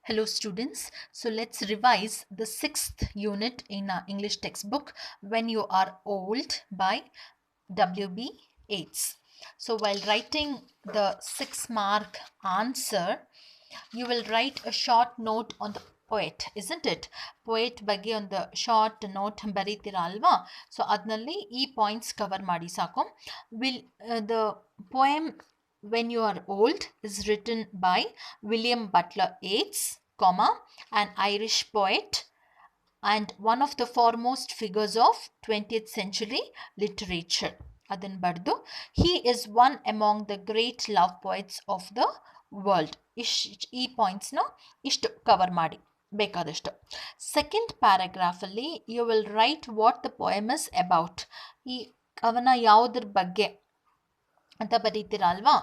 Hello students, so let's revise the 6th unit in our English textbook, When You Are Old by W.B. Yeats. So while writing the 6-mark answer, you will write a short note on the poet, isn't it? Poet ಬಗ್ಗೆ ಒಂದು short note ಬರೀತೀರಾ ಅಲ್ವಾ? So ಅದರಲ್ಲಿ ಈ points cover ಮಾಡಿ ಸಾಕು. The poem When You Are Old is written by William Butler Yeats, comma, an Irish poet and one of the foremost figures of 20th century literature. ಅದನ್ನು ಬರೆದು he is one among the great love poets of the world. ಈ ಪಾಯಿಂಟ್ಸ್ನ ಇಷ್ಟು cover ಮಾಡಿ ಬೇಕಾದಷ್ಟು. Second ಪ್ಯಾರಾಗ್ರಾಫಲ್ಲಿ you will write what the poem is about. ಈ ಕವನ ಯಾವುದ್ರ ಬಗ್ಗೆ ಅಂತ ಬರೀತೀರ ಅಲ್ವಾ,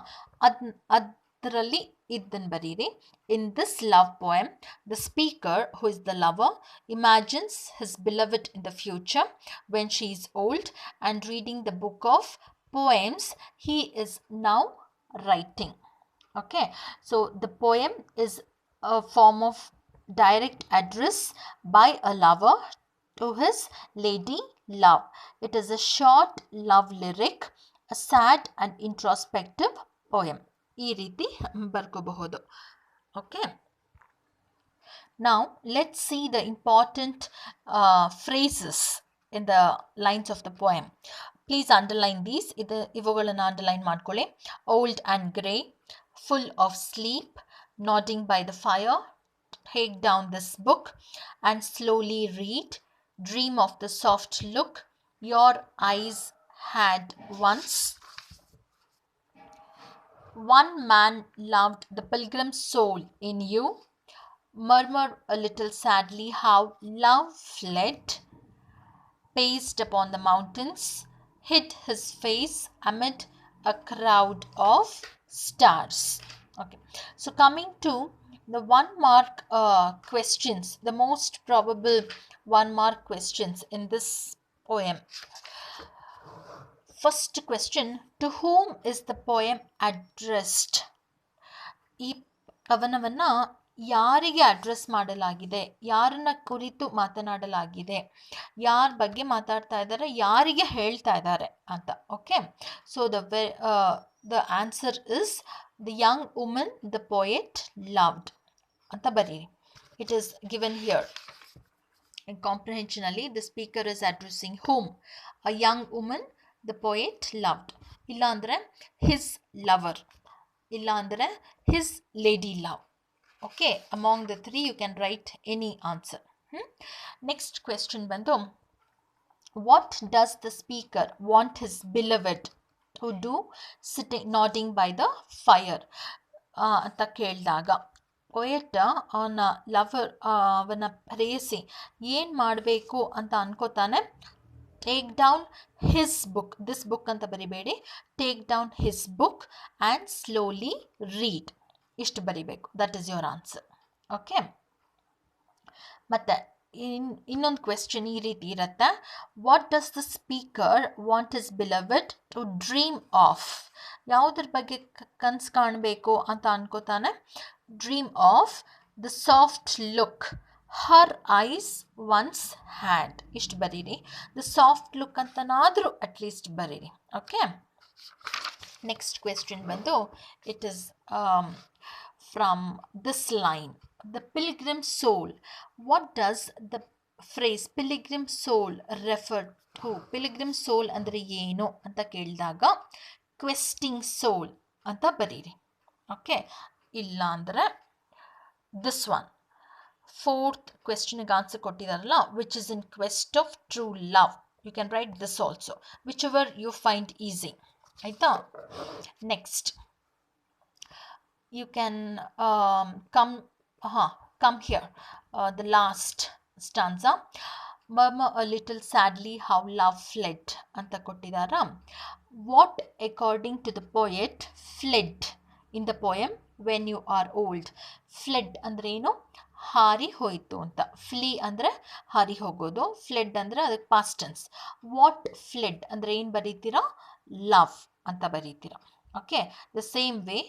ಅದರಲ್ಲಿ ಇದನ್ನು ಬರೀರಿ. In this love poem the speaker who is the lover ಇಮ್ಯಾಜಿನ್ಸ್ his beloved in the future when she is old and reading the book of poems he is now writing. Okay, so the poem is a form of direct address by a lover to his lady love. It is a short love lyric, a sad and introspective poem. ಈ ರೀತಿ ಬರ್ಕೋಬಹುದು. Okay, now let's see the important phrases in the lines of the poem. Please underline these. ಇವುಗಳನ್ನು underline ಮಾಡ್ಕೊಳ್ಳಿ. Old and grey, full of sleep, nodding by the fire, take down this book and slowly read, dream of the soft look your eyes had once. One man loved the pilgrim's soul in you, murmur a little sadly how love fled, paced upon the mountains, hid his face amid a crowd of stars. Okay, so coming to the 1-mark questions, the most probable 1-mark questions in this poem. First question, to whom is the poem addressed? ಈ ಕವನವನ್ನ ಯಾರಿಗೆ address ಮಾಡಲಾಗಿದೆ, ಯಾರನ್ನ ಕುರಿತು ಮಾತನಾಡಲಾಗಿದೆ, ಯಾರ ಬಗ್ಗೆ ಮಾತಾಡ್ತಾ ಇದ್ದಾರೆ, ಯಾರಿಗೆ ಹೇಳ್ತಾ ಇದ್ದಾರೆ ಅಂತ. Okay, so the answer is the young woman the poet loved ಅಂತ ಬರೀರಿ. It is given here in comprehension ಅಲ್ಲಿ. The speaker is addressing whom, a young woman the poet loved. ಇಲ್ಲ ಅಂದರೆ ಹಿಸ್ ಲವರ್, ಇಲ್ಲ ಅಂದರೆ his lady love. Okay, among the three you can write any answer. Next question ಬಂದು, what does the speaker want his beloved to do sitting nodding by the fire ಅಂತ ಕೇಳಿದಾಗ poet ಅವನ lover ಅವನ ಪ್ರೇಯಸಿ ಏನು ಮಾಡಬೇಕು ಅಂತ ಅನ್ಕೋತಾನೆ. Take down his book, this book ಅಂತ ಬರಿಬೇಡಿ, take down his book and slowly read, ಇಷ್ಟು ಬರಿಬೇಕು. That is your answer. Okay, ಮತ್ತು ಇನ್ನೊಂದು ಕ್ವೆಶ್ಚನ್ ಈ ರೀತಿ ಇರುತ್ತೆ, what does the speaker want his beloved to dream of? ಯಾವುದ್ರ ಬಗ್ಗೆ ಕನಸು ಕಾಣಬೇಕು ಅಂತ ಅನ್ಕೋತಾನೆ. Dream of the soft look her eyes once had, ಇಷ್ಟು ಬರೀರಿ. ದ ಸಾಫ್ಟ್ ಲುಕ್ ಅಂತನಾದರೂ ಅಟ್ಲೀಸ್ಟ್ ಬರೀರಿ. ಓಕೆ, ನೆಕ್ಸ್ಟ್ ಕ್ವೆಶ್ಚನ್ ಬಂದು, it is from this line, the pilgrim soul. What does the phrase pilgrim soul refer to? Pilgrim soul ಅಂದರೆ ಏನು ಅಂತ ಕೇಳಿದಾಗ questing soul ಅಂತ ಬರೀರಿ. ಓಕೆ, ಇಲ್ಲ ಅಂದರೆ this one, 4th ಕ್ವೆಶ್ಚನ್ಗೆ ಆನ್ಸರ್ ಕೊಟ್ಟಿದಾರಲ್ಲ, which is in quest of true love. You can write this also, whichever you find easy. ಆಯಿತಾ? Next you can come here, the last stanza, murmur a little sadly how love fled anta kottidara. What according to the poet fled in the poem when you are old? Fled ಅಂದ್ರೆ ಏನು? ಹಾರಿ ಹೋಯಿತು ಅಂತ. Flee ಅಂದರೆ ಹಾರಿ ಹೋಗೋದು, ಫ್ಲೆಡ್ ಅಂದರೆ ಅದಕ್ಕೆ ಪಾಸ್ಟ್ ಟೆನ್ಸ್. ವಾಟ್ ಫ್ಲೆಡ್ ಅಂದರೆ ಏನು ಬರೀತೀರಾ? ಲವ್ ಅಂತ ಬರೀತೀರಾ. Okay, the same way,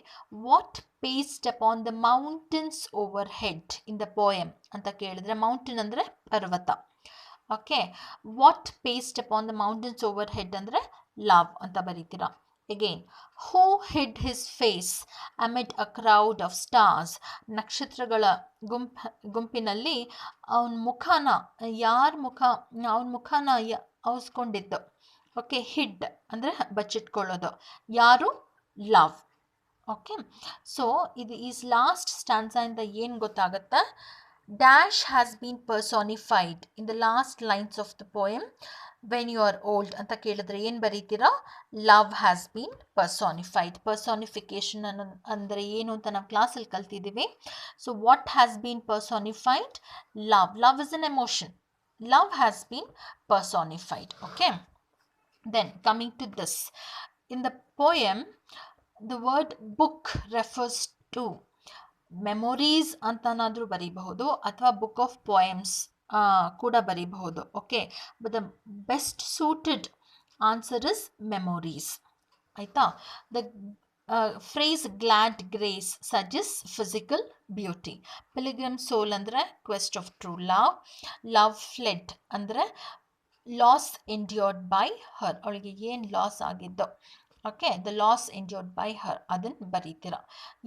what paced upon the mountains overhead in the poem ಅಂತ ಕೇಳಿದ್ರೆ ಮೌಂಟೇನ್ ಅಂದರೆ ಪರ್ವತ. Okay, what paced upon the mountains overhead ಅಂದರೆ ಲವ್ ಅಂತ ಬರೀತೀರಾ. Again, who hid his face amid a crowd of stars, ನಕ್ಷತ್ರಗಳ ಗುಂಪಿನಲ್ಲಿ ಅವನ ಮುಖನ ಅವನ ಮುಖನ ಅವಸ್ಕೊಂಡಿದ್ದು. ಓಕೆ, ಹಿಡ್ ಅಂದರೆ ಬಚ್ಚಿಟ್ಕೊಳ್ಳೋದು. ಯಾರು? ಲವ್. ಓಕೆ, ಸೊ ಇದು ಈಸ್ ಲಾಸ್ಟ್ ಸ್ಟ್ಯಾನ್ಸಾ ಇಂದ ಏನು ಗೊತ್ತಾಗುತ್ತೆ? Dash has been personified in the last lines of the poem when you are old ಅಂತ ಕೇಳಿದ್ರೆ ಏನು ಬರೀತೀರಾ? Love has been personified. Personification ಅಂದರೆ ಏನು ಅಂತ ನಾವು ಕ್ಲಾಸಲ್ಲಿ ಕಲ್ತಿದ್ದೀವಿ. So what has been personified? Love. Love is an emotion. Love has been personified. Okay, then coming to this, in the poem the word book refers to memories ಅಂತನಾದರೂ ಬರೀಬಹುದು ಅಥವಾ book of poems ಕೂಡ ಬರೀಬಹುದು. Okay, but the best suited answer is memories. ಆಯಿತಾ? The phrase glad grace ಸಜೆಸ್ physical beauty. Pilgrim soul ಅಂದರೆ quest of true love. Love fled ಅಂದರೆ loss endured by her, ಅವಳಿಗೆ ಏನು ಲಾಸ್ ಆಗಿದ್ದು. Okay, the loss endured by her ಅದನ್ನು ಬರೀತೀರ.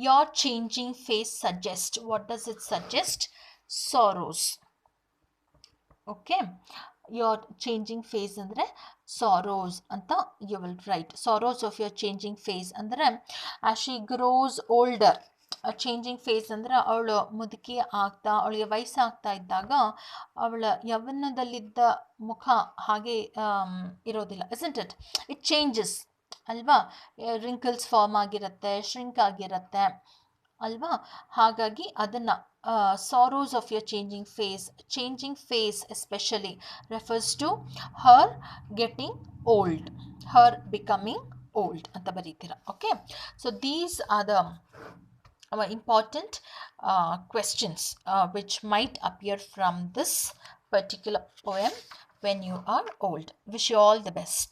Your changing face suggest, what does it suggest? Sorrows. Okay, your changing face ಅಂದರೆ sorrows ಅಂತ you will write. Sorrows of your changing face ಅಂದರೆ as she grows older. Changing face ಅಂದರೆ ಅವಳು ಮುದುಕಿ ಆಗ್ತಾ, ಅವಳಿಗೆ ವಯಸ್ಸಾಗ್ತಾ ಇದ್ದಾಗ ಅವಳ ಯೌವನದಲ್ಲಿದ್ದ ಮುಖ ಹಾಗೆ ಇರೋದಿಲ್ಲ. Isn't it? ಇಟ್ ಚೇಂಜಸ್ ಅಲ್ವಾ? ರಿಂಕಲ್ಸ್ ಫಾರ್ಮ್ ಆಗಿರುತ್ತೆ, ಶ್ರಿಂಕ್ ಆಗಿರುತ್ತೆ ಅಲ್ವಾ? ಹಾಗಾಗಿ ಅದನ್ನು sorrows of your changing face especially refers to her getting old, her becoming old ಅಂತ ಬರೀತೀರ. Okay, so these are the important questions which might appear from this particular poem when you are old. Wish you all the best.